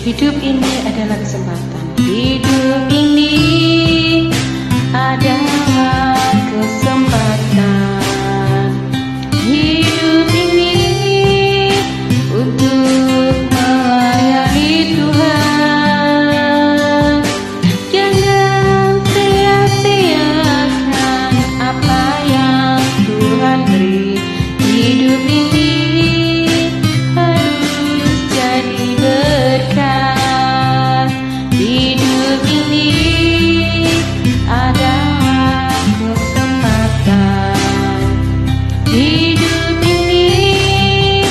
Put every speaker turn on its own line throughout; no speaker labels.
Hidup ini adalah kesempatan. Hidup ini adalah kesempatan. Hidup ini untuk melayani Tuhan. Jangan sia-siakan apa yang Tuhan beri. Hidup ini harus jadi berkat. Hidup ini adalah kesempatan. Hidup ini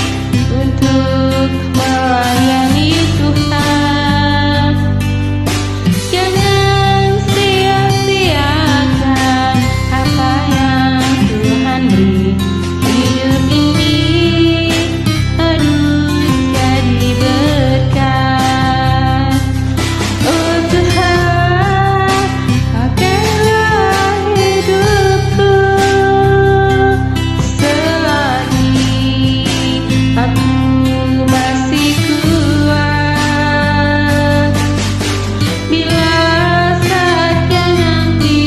untuk melayani Tuhan. Jangan sia-siakan apa yang Tuhan beri. Hidup ini harus jadi berkat. Oh Tuhan, pakailah hidupku selagi aku masih kuat. Bila saatnya nanti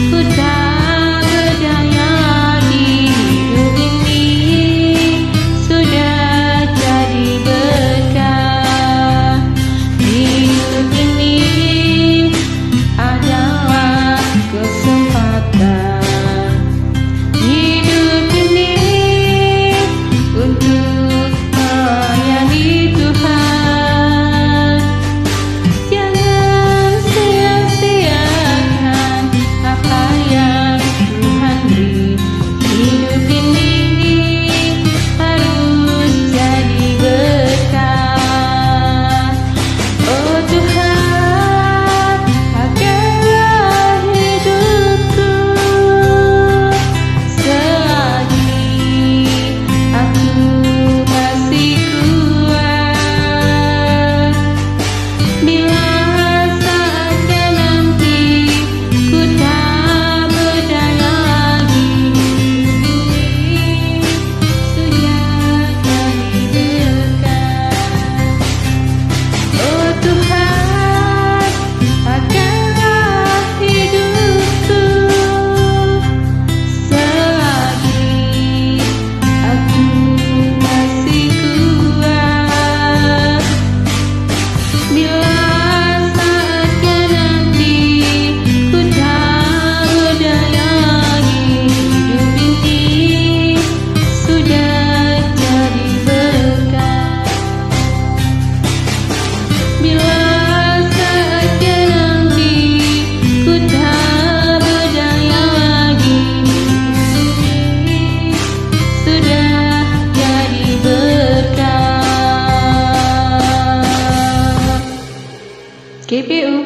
ku tak berdaya lagi, hidup ini sudah jadi berkat. Hidup ini adalah kesempatan. Hidup ini untuk melayani Tuhan. Jangan sia-siakan apa yang Tuhan beri. Hidup ini harus jadi berkat. Oh Tuhan, pakailah hidupku selagi aku masih kuat. Bila saatnya nanti ku tak berdaya lagi, sudah jadi berkat. Oh Tuhan, pakailah hidupku selagi aku masih kuat. Bila saatnya nanti ku tak berdaya lagi, hidup ini sudah jadi berkat. Bila saatnya nanti ku tak berdaya lagi, sudah jadi berkat. GPU